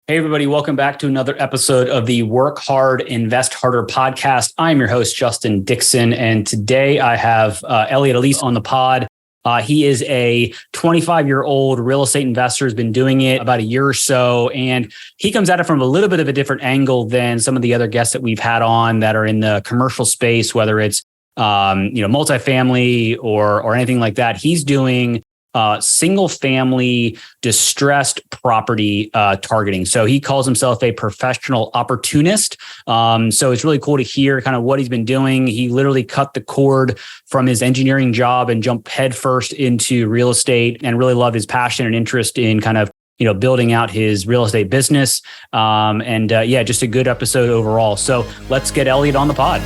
Hey, everybody. Welcome back to another episode of the Work Hard, Invest Harder podcast. I'm your host, Justin Dixon, and today I have Elliot Elias on the pod. He is a 25-year-old real estate investor, has been doing it about a year or so, and he comes at it from a little bit of a different angle than some of the other guests that we've had on that are in the commercial space, whether it's multifamily or anything like that. He's doing single family distressed property targeting. So he calls himself a professional opportunist. So it's really cool to hear kind of what he's been doing. He literally cut the cord from his engineering job and jumped headfirst into real estate, and really love his passion and interest in kind of building out his real estate business. Just a good episode overall. So let's get Elliot on the pod.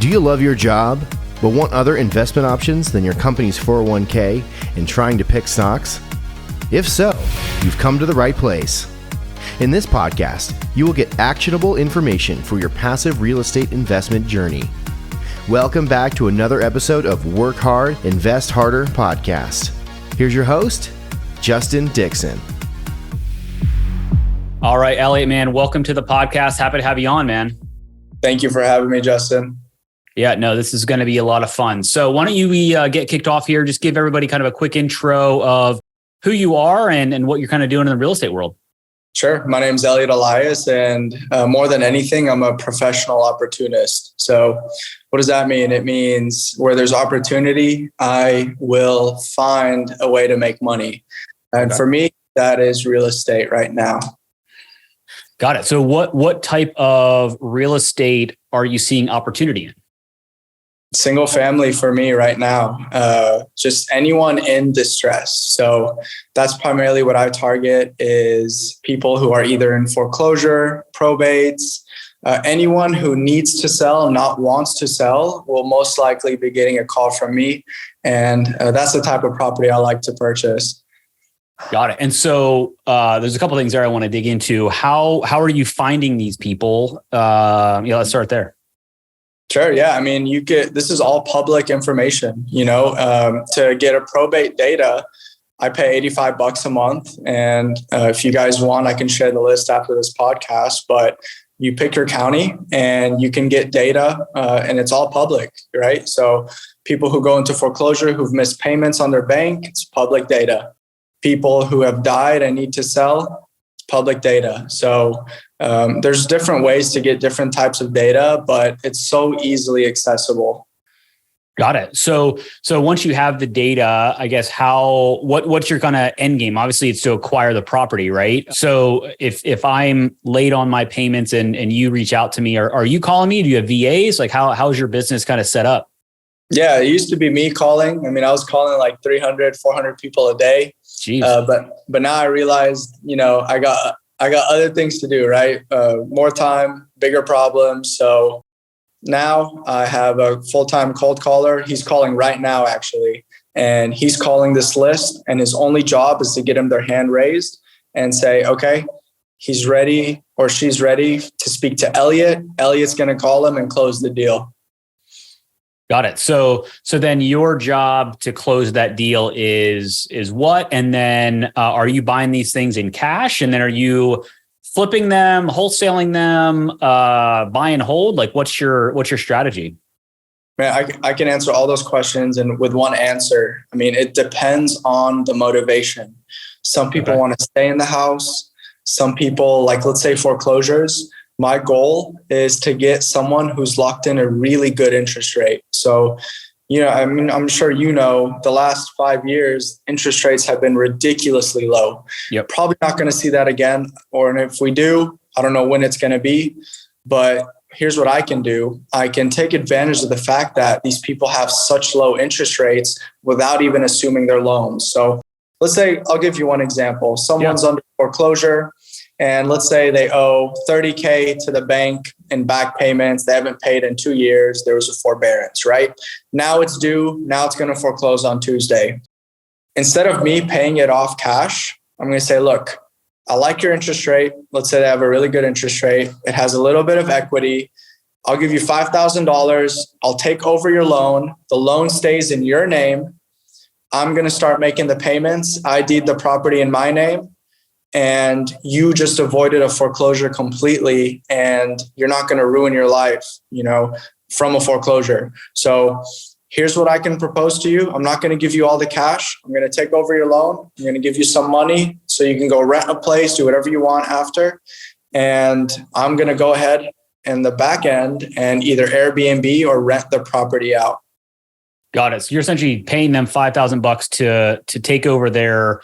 Do you love your job, but want other investment options than your company's 401k and trying to pick stocks? If so, you've come to the right place. In this podcast, you will get actionable information for your passive real estate investment journey. Welcome back to another episode of Work Hard, Invest Harder podcast. Here's your host, Justin Dixon. All right, Elliot, man, welcome to the podcast. Happy to have you on, man. Thank you for having me, Justin. Yeah, no, this is going to be a lot of fun. So why don't you get kicked off here? Just give everybody kind of a quick intro of who you are and what you're kind of doing in the real estate world. Sure. My name's Elliot Elias, and more than anything, I'm a professional opportunist. So what does that mean? It means where there's opportunity, I will find a way to make money. And for me, that is real estate right now. Got it. So what type of real estate are you seeing opportunity in? Single family for me right now, just anyone in distress. So that's primarily what I target, is people who are either in foreclosure, probates, anyone who needs to sell, not wants to sell, will most likely be getting a call from me. And that's the type of property I like to purchase. Got it. And so there's a couple of things there I want to dig into. How are you finding these people? Let's start there. Sure. Yeah. I mean, this is all public information, to get a probate data. I pay $85 a month. And if you guys want, I can share the list after this podcast, but you pick your county and you can get data and it's all public, right? So people who go into foreclosure, who've missed payments on their bank, it's public data. People who have died and need to sell, it's public data. So there's different ways to get different types of data, but it's so easily accessible. Got it. So once you have the data, I guess what's your kind of end game? Obviously, it's to acquire the property, right? So if I'm late on my payments and you reach out to me, are you calling me? Do you have VAs? Like how's your business kind of set up? Yeah, it used to be me calling. I mean, I was calling like 300, 400 people a day. Jeez. But now I realized, I got other things to do, right? More time, bigger problems. So now I have a full-time cold caller. He's calling right now, actually. And he's calling this list. And his only job is to get them their hand raised and say, okay, he's ready or she's ready to speak to Elliot. Elliot's going to call him and close the deal. Got it. So then your job to close that deal is what? And then are you buying these things in cash? And then are you flipping them, wholesaling them, buy and hold? Like what's your strategy? Man, I can answer all those questions and with one answer. I mean, it depends on the motivation. Some people want to stay in the house. Some people, like let's say foreclosures. My goal is to get someone who's locked in a really good interest rate. So, I'm sure the last 5 years, interest rates have been ridiculously low. Yep. Probably not going to see that again. Or if we do, I don't know when it's going to be. But here's what I can do. I can take advantage of the fact that these people have such low interest rates without even assuming their loans. So let's say, I'll give you one example. Someone's under foreclosure. And let's say they owe $30K to the bank in back payments. They haven't paid in 2 years. There was a forbearance, right? Now it's due. Now it's going to foreclose on Tuesday. Instead of me paying it off cash, I'm going to say, look, I like your interest rate. Let's say they have a really good interest rate. It has a little bit of equity. I'll give you $5,000. I'll take over your loan. The loan stays in your name. I'm going to start making the payments. I deed the property in my name, and you just avoided a foreclosure completely, and you're not going to ruin your life, from a foreclosure. So here's what I can propose to you. I'm not going to give you all the cash. I'm going to take over your loan. I'm going to give you some money so you can go rent a place, do whatever you want after. And I'm going to go ahead in the back end and either Airbnb or rent the property out. Got it. So you're essentially paying them $5,000 to take over their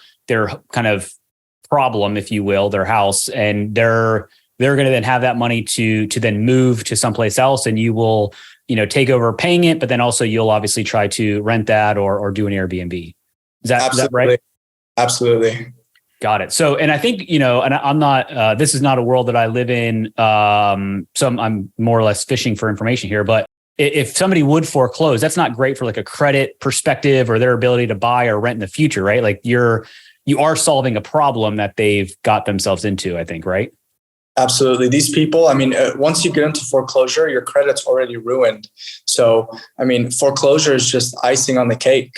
kind of problem, if you will, their house, and they're going to then have that money to then move to someplace else, and you will, take over paying it, but then also you'll obviously try to rent that or do an Airbnb. Is that right? Absolutely. Got it. So, and I think, and I'm not, this is not a world that I live in. So I'm more or less fishing for information here, but if somebody would foreclose, that's not great for like a credit perspective or their ability to buy or rent in the future, right? Like you are solving a problem that they've got themselves into, I think, right? Absolutely. These people, once you get into foreclosure, your credit's already ruined. So, foreclosure is just icing on the cake.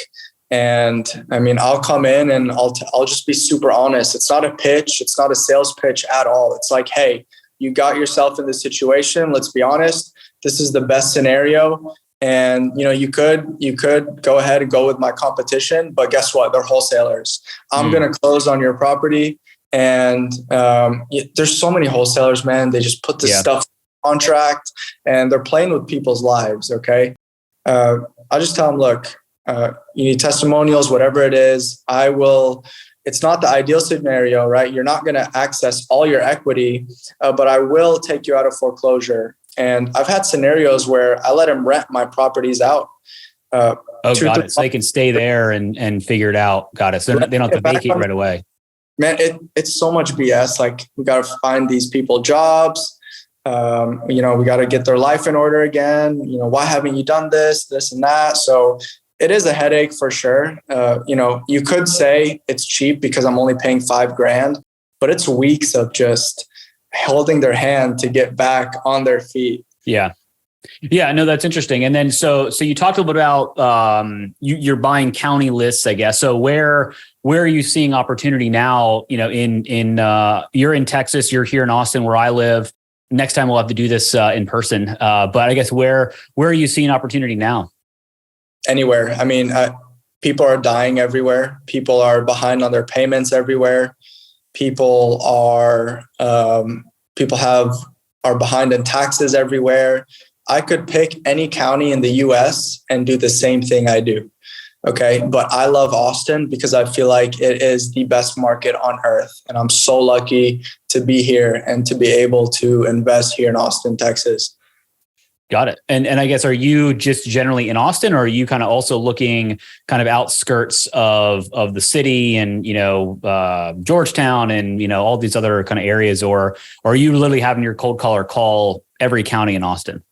And I'll come in and I'll just be super honest. It's not a pitch. It's not a sales pitch at all. It's like, hey, you got yourself in this situation. Let's be honest. This is the best scenario. And, you could go ahead and go with my competition, but guess what? They're wholesalers. I'm going to close on your property. And there's so many wholesalers, man. They just put this stuff in contract and they're playing with people's lives. Okay. I just tell them, look, you need testimonials, whatever it is. It's not the ideal scenario, right? You're not going to access all your equity, but I will take you out of foreclosure. And I've had scenarios where I let them rent my properties out. Got it. So they can stay there and figure it out. Got it. So they don't have to vacate right away. Man, it's so much BS. Like, we got to find these people jobs. We got to get their life in order again. Why haven't you done this and that? So it is a headache for sure. You could say it's cheap because I'm only paying $5,000, but it's weeks of just holding their hand to get back on their feet. Yeah. Yeah, no, that's interesting. And then, so you talked a little bit about you're buying county lists, I guess. So where are you seeing opportunity now? You're in Texas, you're here in Austin, where I live. Next time we'll have to do this in person. But I guess where are you seeing opportunity now? Anywhere. People are dying everywhere. People are behind on their payments everywhere. People are behind in taxes everywhere. I could pick any county in the US and do the same thing I do. Okay. But I love Austin because I feel like it is the best market on earth. And I'm so lucky to be here and to be able to invest here in Austin, Texas. Got it. And I guess, are you just generally in Austin, or are you kind of also looking kind of outskirts of the city and, Georgetown and, all these other kind of areas, or are you literally having your cold caller call every county in Austin?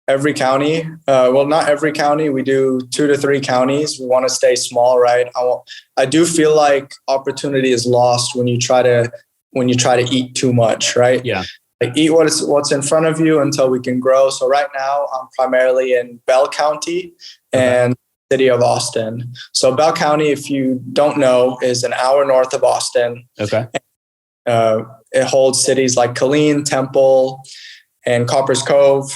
Every county. Well, not every county. We do 2 to 3 counties. We want to stay small, right? I do feel like opportunity is lost when you try to eat too much, right? Yeah. Like, eat what's in front of you until we can grow. So right now I'm primarily in Bell County and city of Austin. So Bell County, if you don't know, is an hour north of Austin. Okay. It holds cities like Killeen, Temple, and Copper's Cove.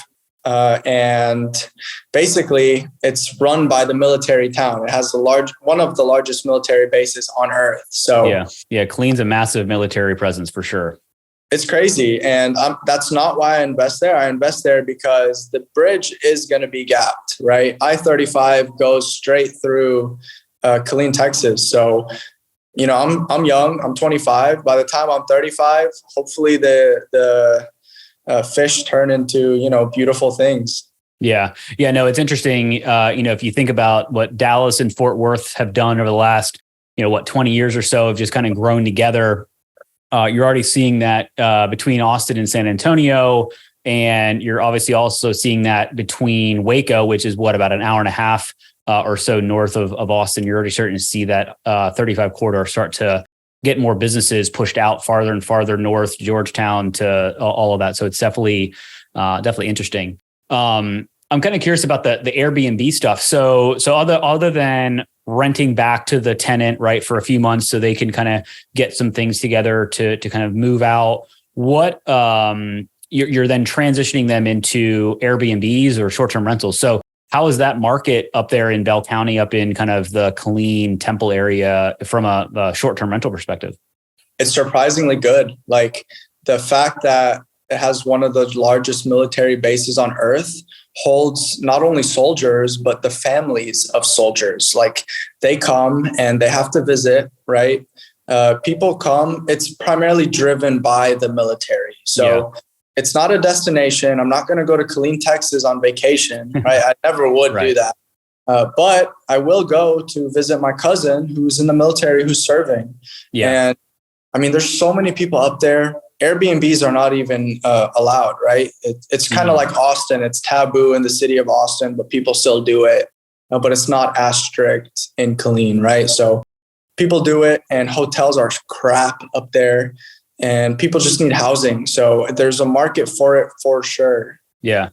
And basically it's run by the military town. It has one of the largest military bases on earth. So yeah. Killeen's a massive military presence for sure. It's crazy. And that's not why I invest there. I invest there because the bridge is going to be gapped, right? I-35 goes straight through Killeen, Texas. So, I'm young, I'm 25. By the time I'm 35, hopefully the fish turn into, beautiful things. Yeah. Yeah. No, it's interesting. If you think about what Dallas and Fort Worth have done over the last, 20 years or so, have just kind of grown together. You're already seeing that between Austin and San Antonio, and you're obviously also seeing that between Waco, which is about an hour and a half or so north of Austin. You're already starting to see that 35 corridor start to get more businesses pushed out farther and farther north, Georgetown, to all of that. So it's definitely interesting. I'm kind of curious about the Airbnb stuff. So other than renting back to the tenant, right, for a few months so they can kind of get some things together to kind of move out. What you're then transitioning them into Airbnbs or short-term rentals. So how is that market up there in Bell County, up in kind of the Killeen Temple area from a short-term rental perspective? It's surprisingly good. Like the fact that it has one of the largest military bases on earth holds not only soldiers, but the families of soldiers. Like they come and they have to visit, right? People come, it's primarily driven by the military. So it's not a destination. I'm not going to go to Killeen, Texas on vacation, right? I never would do that. But I will go to visit my cousin who's in the military, who's serving. And I mean, there's so many people up there. Airbnbs are not even allowed, right? It's kind of like Austin. It's taboo in the city of Austin, but people still do it. But it's not as strict in Killeen, right? So people do it, and hotels are crap up there, and people just need housing. So there's a market for it for sure. Yeah.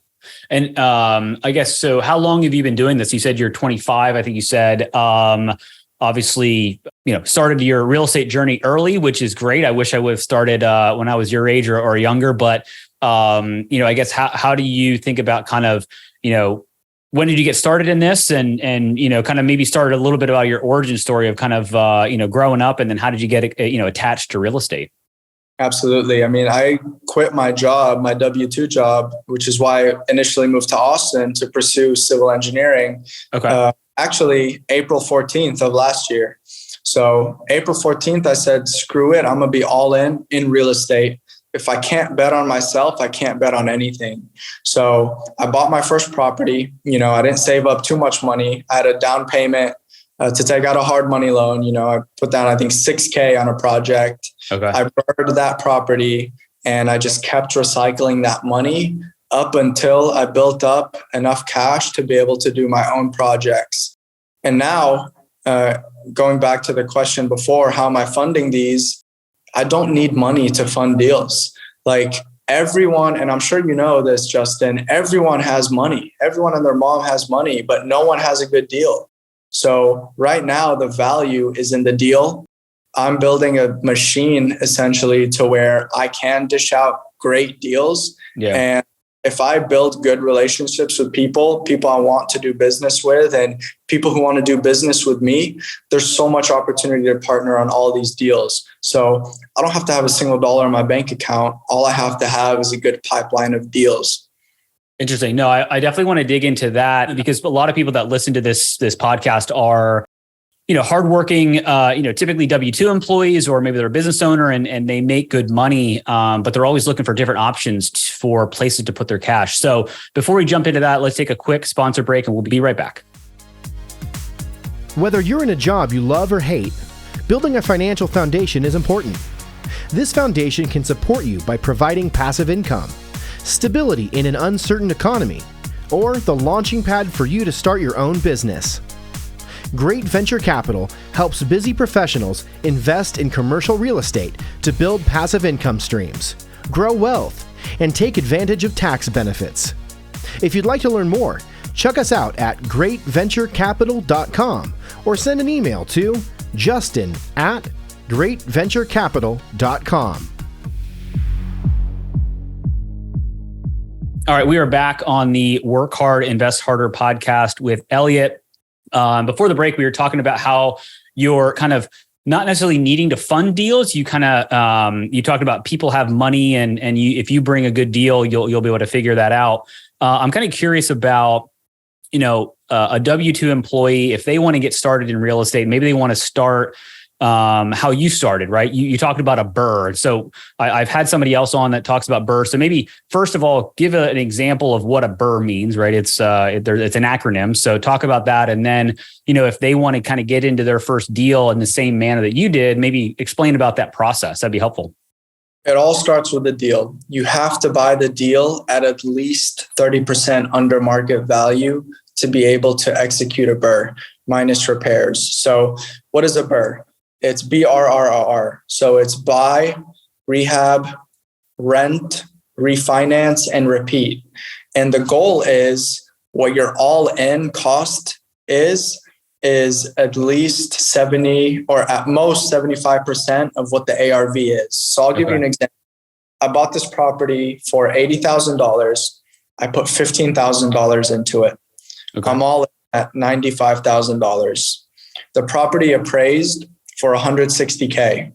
And I guess, so how long have you been doing this? You said you're 25, I think you said. Obviously, started your real estate journey early, which is great. I wish I would have started when I was your age or younger. But, I guess, how do you think about kind of, when did you get started in this, and kind of maybe start a little bit about your origin story of kind of, growing up, and then how did you get, attached to real estate? Absolutely. I mean, I quit my job, my W-2 job, which is why I initially moved to Austin to pursue civil engineering. Okay. Actually, April 14th of last year. So April 14th, I said, screw it. I'm going to be all in real estate. If I can't bet on myself, I can't bet on anything. So I bought my first property. I didn't save up too much money. I had a down payment to take out a hard money loan. I put down, I think, $6,000 on a project. Okay. I burned that property, and I just kept recycling that money up until I built up enough cash to be able to do my own projects. And now, going back to the question before, how am I funding these? I don't need money to fund deals. Like everyone, and I'm sure you know this, Justin, everyone has money. Everyone and their mom has money, but no one has a good deal. So right now, the value is in the deal. I'm building a machine essentially to where I can dish out great deals. Yeah. And if I build good relationships with people I want to do business with, and people who want to do business with me, there's so much opportunity to partner on all these deals. So I don't have to have a single dollar in my bank account. All I have to have is a good pipeline of deals. Interesting. No, I definitely want to dig into that, because a lot of people that listen to this podcast are, hardworking, typically W-2 employees, or maybe they're a business owner and they make good money, but they're always looking for different options for places to put their cash. So before we jump into that, let's take a quick sponsor break and we'll be right back. Whether you're in a job you love or hate, building a financial foundation is important. This foundation can support you by providing passive income, stability in an uncertain economy, or the launching pad for you to start your own business. Great Venture Capital helps busy professionals invest in commercial real estate to build passive income streams, grow wealth, and take advantage of tax benefits. If you'd like to learn more, check us out at greatventurecapital.com or send an email to justin@greatventurecapital.com. All right, we are back on the Work Hard, Invest Harder podcast with Elliot. Before the break, we were talking about how you're kind of not necessarily needing to fund deals. You kind of you talked about people have money, and if you bring a good deal, you'll be able to figure that out. I'm kind of curious about a W-2 employee, if they want to get started in real estate, maybe they want to start how you started, right? You talked about a BRRRR. So I've had somebody else on that talks about BRRRR. So maybe first of all, give an example of what a BRRRR means, right? It's an acronym. So talk about that. And then, if they want to kind of get into their first deal in the same manner that you did, maybe explain about that process. That'd be helpful. It all starts with the deal. You have to buy the deal at least 30% under market value to be able to execute a BRRRR minus repairs. So what is a BRRRR? It's BRRRR. So it's buy, rehab, rent, refinance, and repeat. And the goal is what your all-in cost is is at least 70 or at most 75% of what the ARV is. So I'll give you an example. I bought this property for $80,000. I put $15,000 into it. Okay. I'm all at $95,000. The property appraised for $160K.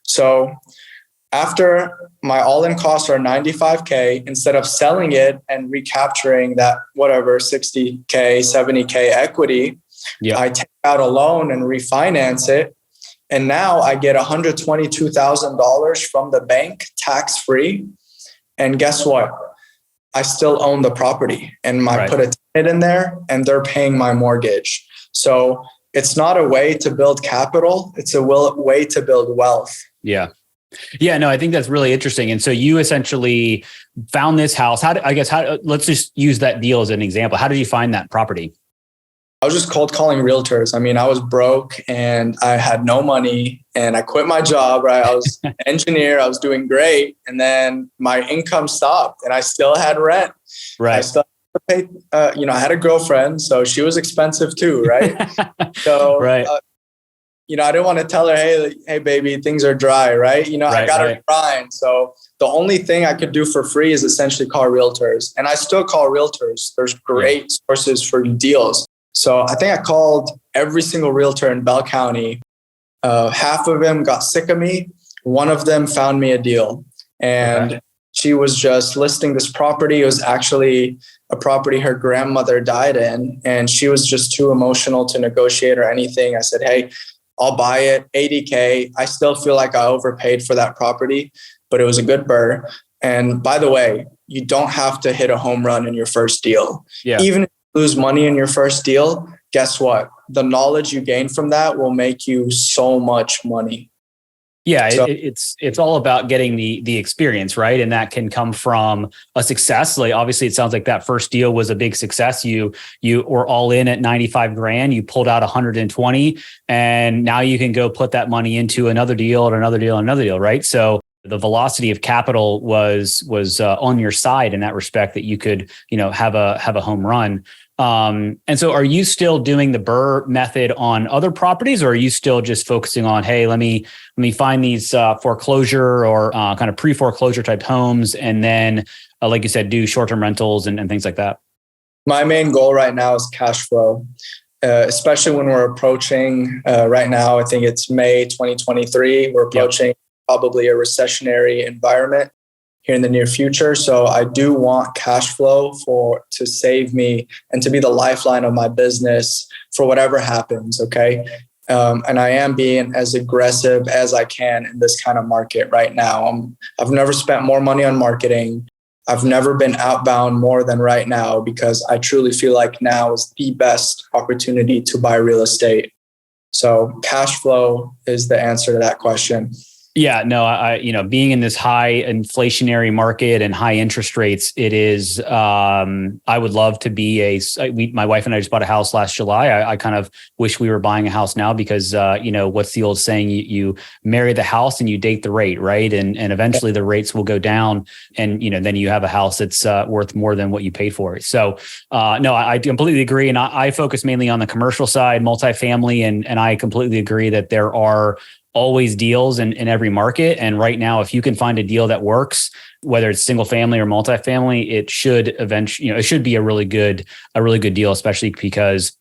So after my all-in costs are $95K, instead of selling it and recapturing that whatever $60K, $70K equity, I take out a loan and refinance it. And now I get $122,000 from the bank tax-free. And guess what? I still own the property, and I put a tenant in there and they're paying my mortgage. So it's not a way to build capital. It's a way to build wealth. Yeah. Yeah, no, I think that's really interesting. And so you essentially found this house. Let's just use that deal as an example. How did you find that property? I was just cold calling realtors. I mean, I was broke and I had no money and I quit my job, right? I was an engineer. I was doing great. And then my income stopped and I still had rent. Right. I still had to pay, I had a girlfriend, so she was expensive too, right? So, I didn't want to tell her, hey, baby, things are dry, right? I got to grind. So the only thing I could do for free is essentially call realtors. And I still call realtors. There's great sources for deals. So I think I called every single realtor in Bell County. Half of them got sick of me. One of them found me a deal. And she was just listing this property. It was actually a property her grandmother died in. And she was just too emotional to negotiate or anything. I said, hey, I'll buy it, $80K. I still feel like I overpaid for that property, but it was a good BRRRR. And by the way, you don't have to hit a home run in your first deal. Yeah. Even if you lose money in your first deal, guess what? The knowledge you gain from that will make you so much money. Yeah, so, it's all about getting the experience, right? And that can come from a success. Like obviously, it sounds like that first deal was a big success. You were all in at 95 grand. You pulled out 120, and now you can go put that money into another deal and another deal and another deal, right? So the velocity of capital was on your side in that respect, that you could have a home run. And so are you still doing the BRRRR method on other properties, or are you still just focusing on, hey, let me find these foreclosure or kind of pre-foreclosure type homes, and then, like you said, do short-term rentals and things like that? My main goal right now is cash flow, especially when we're approaching right now. I think it's May 2023. We're approaching probably a recessionary environment here in the near future. So I do want cash flow to save me and to be the lifeline of my business for whatever happens. Okay. And I am being as aggressive as I can in this kind of market right now. I've never spent more money on marketing. I've never been outbound more than right now, because I truly feel like now is the best opportunity to buy real estate. So cash flow is the answer to that question. Yeah, no, I being in this high inflationary market and high interest rates, it is, I would love to be my wife and I just bought a house last July. I kind of wish we were buying a house now, because, what's the old saying? You marry the house and you date the rate, right? And eventually the rates will go down, and, then you have a house that's worth more than what you paid for it. So, no, I completely agree. And I focus mainly on the commercial side, multifamily, and I completely agree that there are always deals in every market. And right now, if you can find a deal that works, whether it's single family or multifamily, it should eventually, it should be a really good deal, especially because,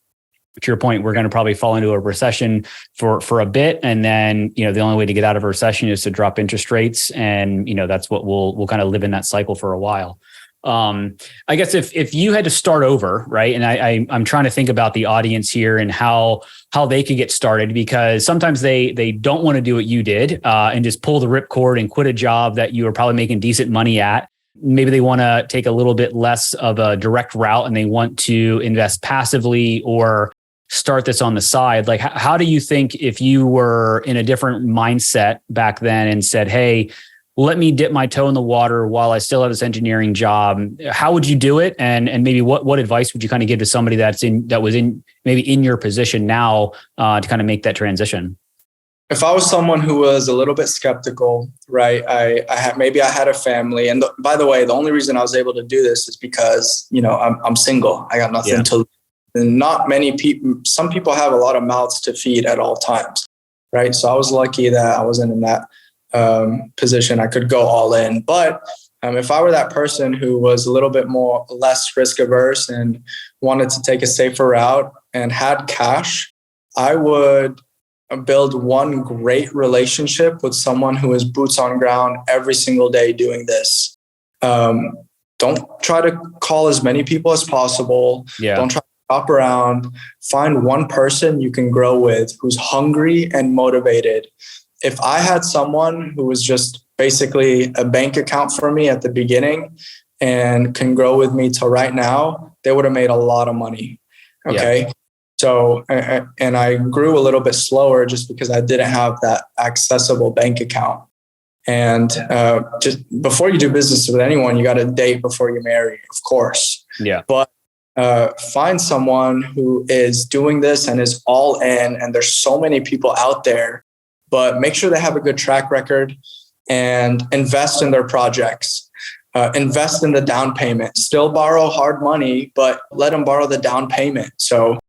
to your point, we're going to probably fall into a recession for a bit. And then, the only way to get out of a recession is to drop interest rates. And, that's what we'll kind of live in that cycle for a while. I guess if you had to start over, right? And I'm trying to think about the audience here and how they could get started, because sometimes they don't want to do what you did and just pull the ripcord and quit a job that you were probably making decent money at. Maybe they want to take a little bit less of a direct route and they want to invest passively or start this on the side. Like, how do you think, if you were in a different mindset back then and said, hey, let me dip my toe in the water while I still have this engineering job, how would you do it? And maybe what advice would you kind of give to somebody that was in your position now to kind of make that transition? If I was someone who was a little bit skeptical, right? I had a family, and by the way, the only reason I was able to do this is because I'm single. I got nothing to lose. And not many people, some people have a lot of mouths to feed at all times, right? So I was lucky that I wasn't in that position. I could go all in. But if I were that person who was a little bit less risk averse and wanted to take a safer route and had cash, I would build one great relationship with someone who is boots on ground every single day doing this. Don't try to call as many people as possible. Yeah. Don't try to hop around. Find one person you can grow with who's hungry and motivated. If I had someone who was just basically a bank account for me at the beginning and can grow with me till right now, they would have made a lot of money. Okay. Yeah. So, and I grew a little bit slower just because I didn't have that accessible bank account. And just before you do business with anyone, you got to date before you marry, of course. Yeah. But find someone who is doing this and is all in. And there's so many people out there, but make sure they have a good track record and invest in their projects. Invest in the down payment. Still borrow hard money, but let them borrow the down payment. So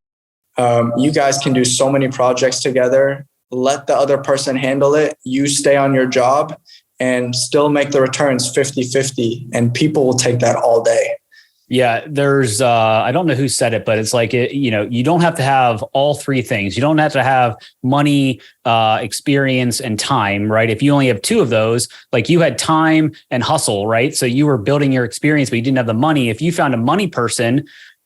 you guys can do so many projects together. Let the other person handle it. You stay on your job and still make the returns 50-50. And people will take that all day. Yeah, there's, I don't know who said it, but it's like, you don't have to have all three things. You don't have to have money, experience, and time, right? If you only have two of those, like you had time and hustle, right? So you were building your experience, but you didn't have the money. If you found a money person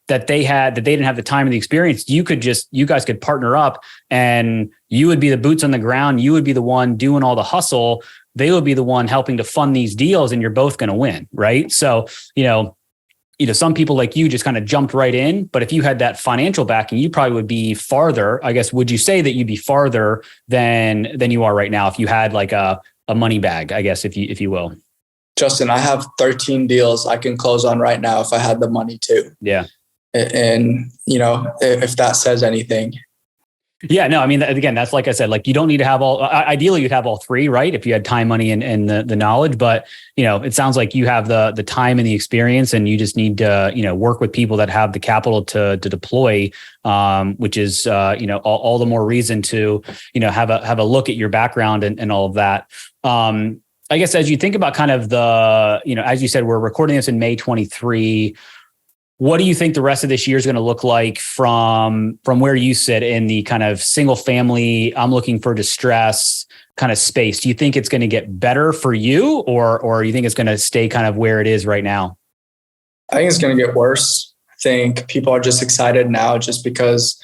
that they didn't have the time and the experience, you guys could partner up and you would be the boots on the ground. You would be the one doing all the hustle. They would be the one helping to fund these deals and you're both going to win. Right. So, some people like you just kind of jumped right in, but if you had that financial backing, you probably would be farther. I guess, would you say that you'd be farther than you are right now if you had like a money bag, I guess, if you will? Justin, I have 13 deals I can close on right now if I had the money too. Yeah. And, if that says anything. Yeah, no, I mean, again, that's like I said, like you don't need to have ideally you'd have all three, right? If you had time, money, and the knowledge, but it sounds like you have the time and the experience and you just need to, work with people that have the capital to deploy, which is, all the more reason to, have a look at your background and all of that. I guess as you think about kind of as you said, we're recording this in May 23. What do you think the rest of this year is going to look like from where you sit in the kind of single family, I'm looking for distress kind of space? Do you think it's going to get better for you or you think it's going to stay kind of where it is right now? I think it's going to get worse. I think people are just excited now just because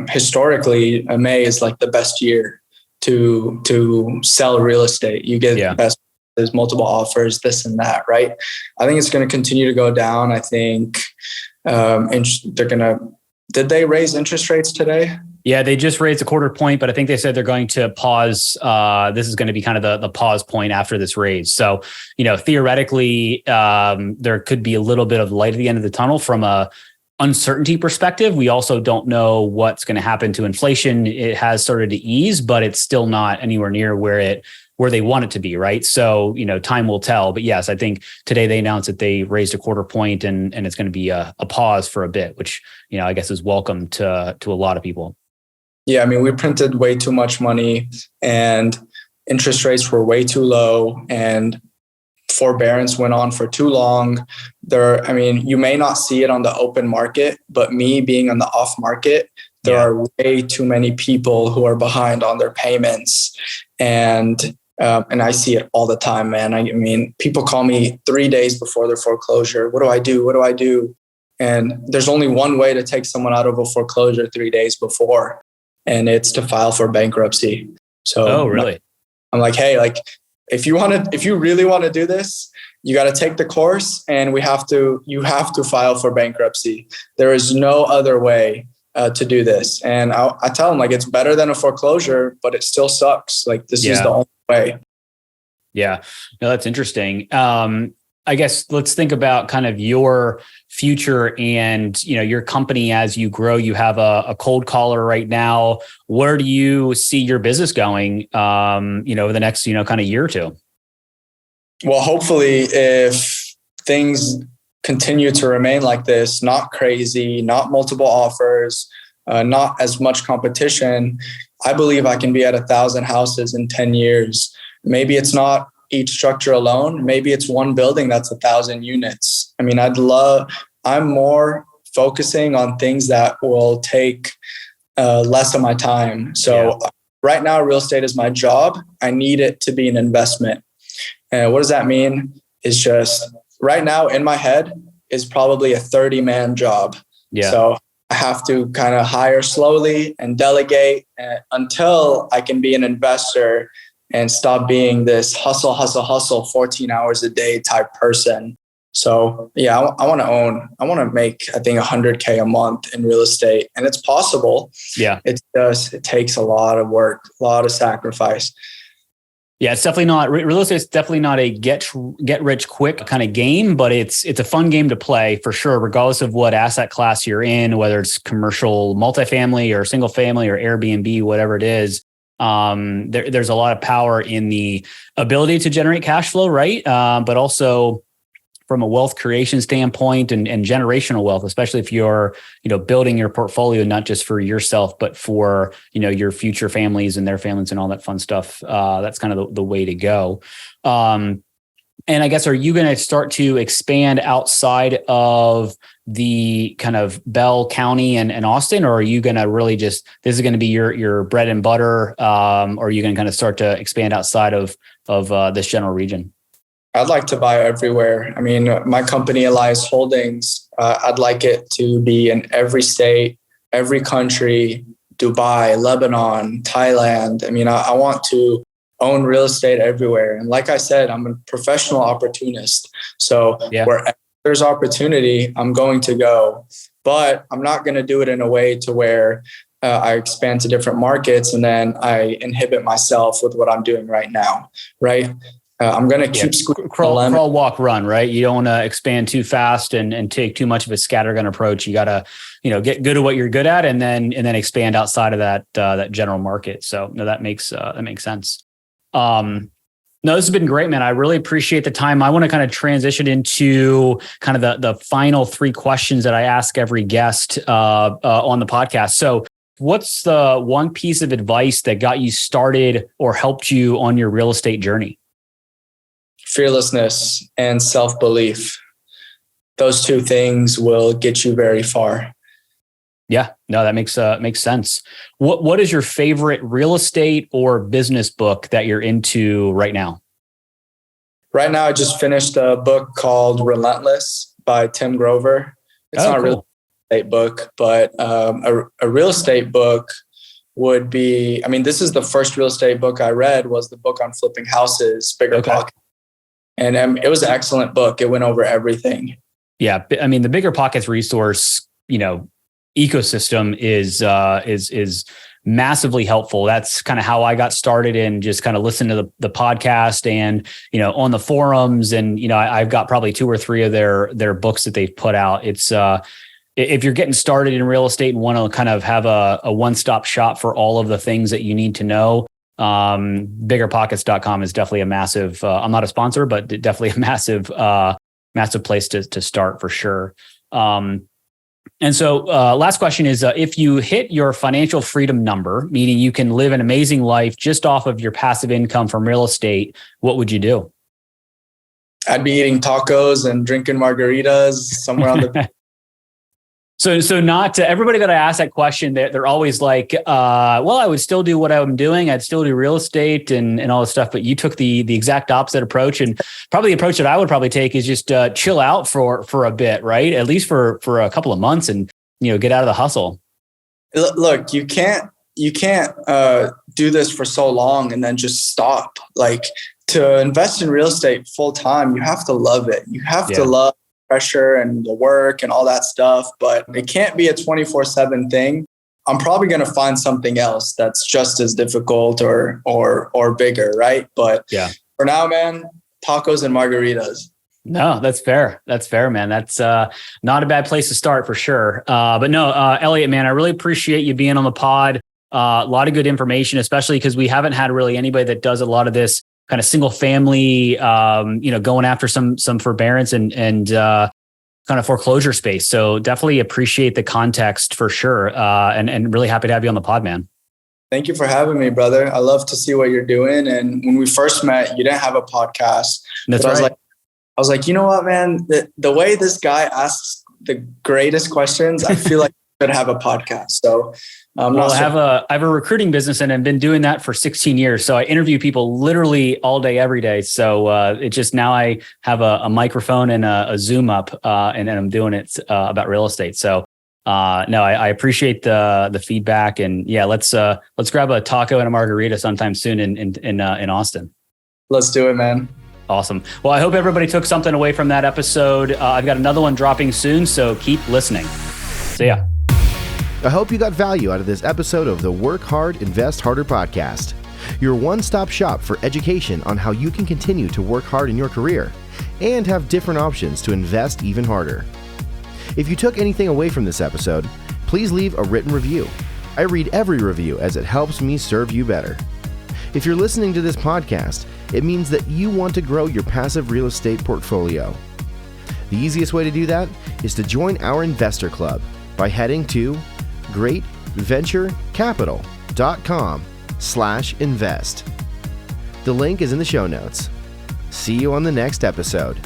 historically May is like the best year to sell real estate. You get the best. There's multiple offers, this and that, right? I think it's going to continue to go down. I think did they raise interest rates today? Yeah, they just raised a quarter point, but I think they said they're going to pause. This is going to be kind of the pause point after this raise. So, theoretically, there could be a little bit of light at the end of the tunnel from a uncertainty perspective. We also don't know what's going to happen to inflation. It has started to ease, but it's still not anywhere near where they want it to be, right? So, time will tell. But yes, I think today they announced that they raised a quarter point and it's going to be a pause for a bit, which, I guess is welcome to a lot of people. Yeah, I mean, we printed way too much money and interest rates were way too low and forbearance went on for too long. You may not see it on the open market, but me being on the off market, there are way too many people who are behind on their payments. And I see it all the time, man. I mean, people call me 3 days before their foreclosure. What do I do? What do I do? And there's only one way to take someone out of a foreclosure 3 days before, and it's to file for bankruptcy. So, oh, really? I'm like, hey, if you really want to do this, you got to take the course, and you have to file for bankruptcy. There is no other way to do this. And I tell them it's better than a foreclosure, but it still sucks. This is the only way. Yeah, no, that's interesting. I guess let's think about kind of your future and, your company as you grow. You have a cold caller right now. Where do you see your business going, over the next, kind of year or two? Well, hopefully if things continue to remain like this, not crazy, not multiple offers, not as much competition, I believe I can be at 1,000 houses in 10 years. Maybe it's not each structure alone. Maybe it's one building that's 1,000 units. I mean, I'm more focusing on things that will take less of my time. So right now, real estate is my job. I need it to be an investment. And what does that mean? It's just right now in my head is probably a 30-man job. Yeah. So I have to kind of hire slowly and delegate until I can be an investor and stop being this hustle, 14 hours a day type person. So yeah, I want to make, I think, $100K a month in real estate, and it's possible. Yeah. It takes a lot of work, a lot of sacrifice. Yeah, it's definitely not, real estate is definitely not a get rich quick kind of game, but it's a fun game to play for sure, regardless of what asset class you're in, whether it's commercial, multifamily, or single family, or Airbnb, whatever it is. There's a lot of power in the ability to generate cash flow, right? But also from a wealth creation standpoint and generational wealth, especially if you're, building your portfolio, not just for yourself, but for, your future families and their families and all that fun stuff. That's kind of the way to go. And I guess, are you going to start to expand outside of the kind of Bell County and Austin, or are you going to really this is going to be your bread and butter? Or are you going to kind of start to expand outside of this general region? I'd like to buy everywhere. I mean, my company, Elias Holdings, I'd like it to be in every state, every country, Dubai, Lebanon, Thailand. I mean, I want to own real estate everywhere. And like I said, I'm a professional opportunist. So wherever there's opportunity, I'm going to go. But I'm not going to do it in a way to where I expand to different markets and then I inhibit myself with what I'm doing right now, right? I'm going to keep crawl, walk, run, right? You don't want to expand too fast and take too much of a scattergun approach. You got to, get good at what you're good at and then expand outside of that general market. So no, that makes sense. No, this has been great, man. I really appreciate the time. I want to kind of transition into kind of the final 3 questions that I ask every guest on the podcast. So what's the one piece of advice that got you started or helped you on your real estate journey? Fearlessness and self-belief. Those 2 things will get you very far. Yeah, no, that makes sense. What is your favorite real estate or business book that you're into right now? Right now, I just finished a book called Relentless by Tim Grover. It's not a real estate book, but a real estate book would be, I mean, this is the first real estate book I read, was the book on flipping houses, Bigger Pockets. And it was an excellent book. It went over everything. Yeah. I mean, the Bigger Pockets resource, ecosystem is massively helpful. That's kind of how I got started in just kind of listening to the podcast and, on the forums. And, I've got probably 2 or 3 of their books that they've put out. It's, if you're getting started in real estate and want to kind of have a one-stop shop for all of the things that you need to know, biggerpockets.com is definitely a massive, I'm not a sponsor, but definitely a massive place to start for sure. And so last question is, if you hit your financial freedom number, meaning you can live an amazing life just off of your passive income from real estate, what would you do? I'd be eating tacos and drinking margaritas somewhere on the So not to everybody that I ask that question, they're always like, well, I would still do what I'm doing. I'd still do real estate and all this stuff. But you took the exact opposite approach, and probably the approach that I would probably take is just chill out for a bit, right? At least for a couple of months and, get out of the hustle. Look, you can't do this for so long and then just stop. Like, to invest in real estate full time, you have to love it. You have to love pressure and the work and all that stuff, but it can't be a 24/7 thing. I'm probably going to find something else that's just as difficult or bigger, right? But for now, man, tacos and margaritas. No, that's fair. That's fair, man. That's not a bad place to start for sure. But no, Elliot, man, I really appreciate you being on the pod. A lot of good information, especially because we haven't had really anybody that does a lot of this kind of single family, going after some forbearance and kind of foreclosure space. So definitely appreciate the context for sure. And really happy to have you on the pod, man. Thank you for having me, brother. I love to see what you're doing. And when we first met, you didn't have a podcast. That's right. I was like, you know what, man, the way this guy asks the greatest questions, I feel like I should have a podcast. So I have a recruiting business and I've been doing that for 16 years. So I interview people literally all day, every day. So it just, now I have a microphone and a Zoom up and I'm doing it about real estate. So I appreciate the feedback, and yeah, let's grab a taco and a margarita sometime soon in Austin. Let's do it, man. Awesome. Well, I hope everybody took something away from that episode. I've got another one dropping soon, so keep listening. See ya. I hope you got value out of this episode of the Work Hard, Invest Harder podcast, your one-stop shop for education on how you can continue to work hard in your career and have different options to invest even harder. If you took anything away from this episode, please leave a written review. I read every review as it helps me serve you better. If you're listening to this podcast, it means that you want to grow your passive real estate portfolio. The easiest way to do that is to join our investor club by heading to greatventurecapital.com/invest. The link is in the show notes. See you on the next episode.